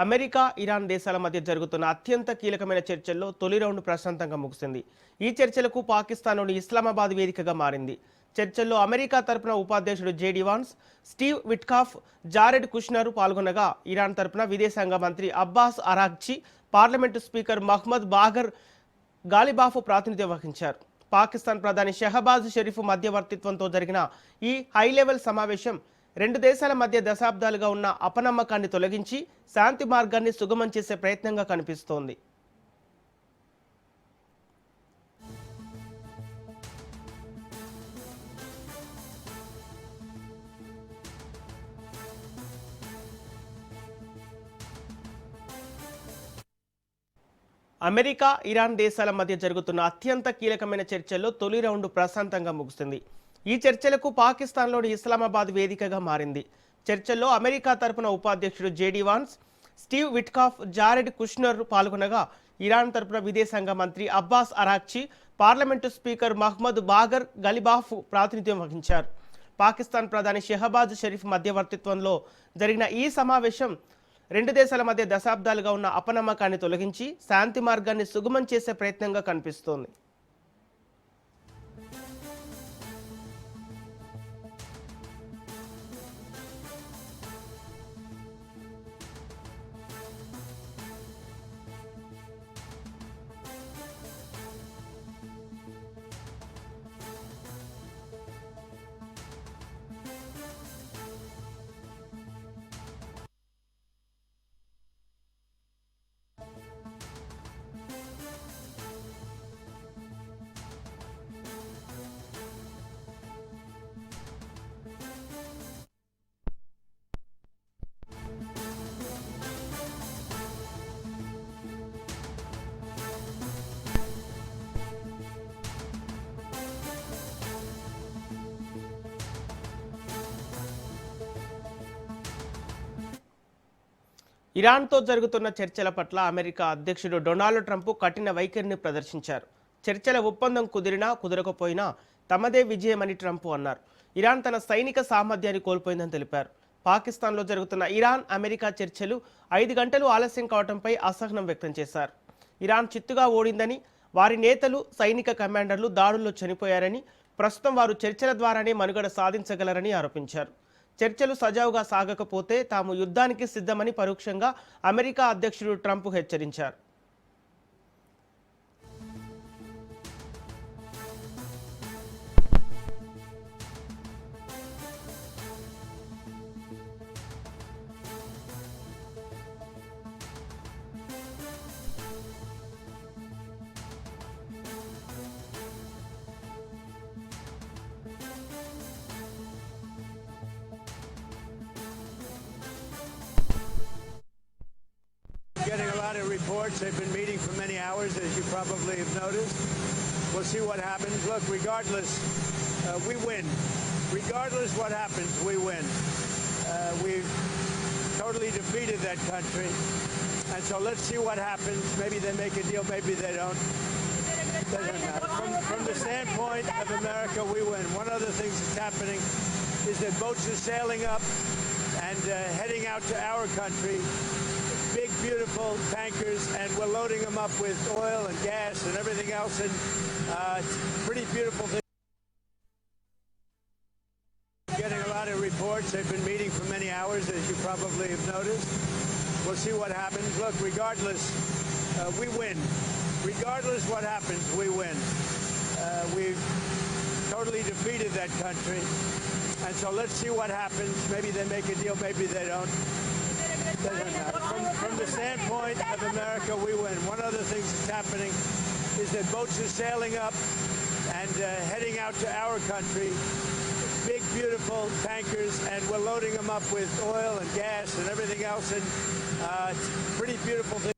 America, Iran దేశాల మధ్య జరుగుతున్న అత్యంత కీలకమైన చర్చల్లో తొలి రౌండ్ ప్రశాంతంగా ముగిసింది. ఈ చర్చలకు పాకిస్తాన్లోని ఇస్లామాబాద్ వేదికగా మారింది. చర్చల్లో అమెరికా తరపున ఉపాధ్యక్షుడు JD Vance, Steve Witkoff, Jared Kushner పాల్గొనగా ఇరాన్ తరపున విదేశాంగ మంత్రి Abbas Araghchi, parliament speaker Mohammad Bagher Ghalibaf ప్రాతినిధ్యం వహించారు. పాకిస్తాన్ ప్రధాని షహబాజ్ షరీఫ్ మధ్యవర్తిత్వంతో జరిగిన ఈ హై లెవెల్ సమావేశం రెండు దేశాల మధ్య దశాబ్దాలుగా ఉన్న అపనమ్మకాన్ని తొలగించి శాంతి మార్గాన్ని సుగమం చేసే ప్రయత్నంగా కనిపిస్తోంది. అమెరికా, ఇరాన్ దేశాల మధ్య జరుగుతున్న అత్యంత కీలకమైన చర్చల్లో తొలి రౌండ్ ప్రశాంతంగా ముగిసింది. ఈ చర్చలకు పాకిస్తాన్లోని ఇస్లామాబాద్ వేదికగా మారింది. చర్చల్లో అమెరికా తరపున ఉపాధ్యక్షుడు JD Vance, Steve Witkoff, Jared Kushner పాల్గొనగా ఇరాన్ తరపున విదేశాంగ మంత్రి Abbas Araghchi, parliament speaker Mohammad Bagher Ghalibaf ప్రాతినిధ్యం వహించారు. పాకిస్తాన్ ప్రధాని షహబాజ్ షరీఫ్ మధ్యవర్తిత్వంలో జరిగిన ఈ సమావేశం రెండు దేశాల మధ్య దశాబ్దాలుగా ఉన్న అపనమ్మకాన్ని తొలగించి శాంతి మార్గాన్ని సుగమం చేసే ప్రయత్నంగా కనిపిస్తోంది. ఇరాన్తో జరుగుతున్న చర్చల పట్ల అమెరికా అధ్యక్షుడు డొనాల్డ్ ట్రంప్ కఠిన వైఖరిని ప్రదర్శించారు. చర్చల ఒప్పందం కుదిరినా కుదరకపోయినా తమదే విజయమని ట్రంప్ అన్నారు. ఇరాన్ తన సైనిక సామర్థ్యాన్ని కోల్పోయిందని తెలిపారు. పాకిస్తాన్లో జరుగుతున్న ఇరాన్ అమెరికా చర్చలు 5 గంటలు ఆలస్యం కావడంపై అసహనం వ్యక్తం చేశారు. ఇరాన్ చిత్తుగా ఓడిందని, వారి నేతలు, సైనిక కమాండర్లు దాడుల్లో చనిపోయారని, ప్రస్తుతం వారు చర్చల ద్వారానే మనుగడ సాధించగలరని ఆరోపించారు. చర్చలు సజావుగా సాగకపోతే తాము యుద్ధానికి సిద్ధమని పరోక్షంగా అమెరికా అధ్యక్షుడు ట్రంప్ హెచ్చరించారు. Getting a lot of reports. They've been meeting for many hours, as you probably have noticed. We'll see what happens. Look, regardless, we win. Regardless what happens, we win. We've totally defeated that country. And so let's see what happens. Maybe they make a deal, maybe they don't. Doesn't matter. From the standpoint of America, we win. One of the things that's happening is that boats are sailing up and heading out to our country. Big, beautiful tankers, and we're loading them up with oil and gas and everything else, and it's a pretty beautiful thing. Getting a lot of reports. They've been meeting for many hours, as you probably have noticed. We'll see what happens. Look, regardless, we win. Regardless what happens, we win. We've totally defeated that country, and so let's see what happens. Maybe they make a deal, maybe they don't. Doesn't matter. From the standpoint of America, we win. One of the things that's happening is that boats are sailing up and heading out to our country. Big, beautiful tankers, and we're loading them up with oil and gas and everything else, and it's a pretty beautiful thing.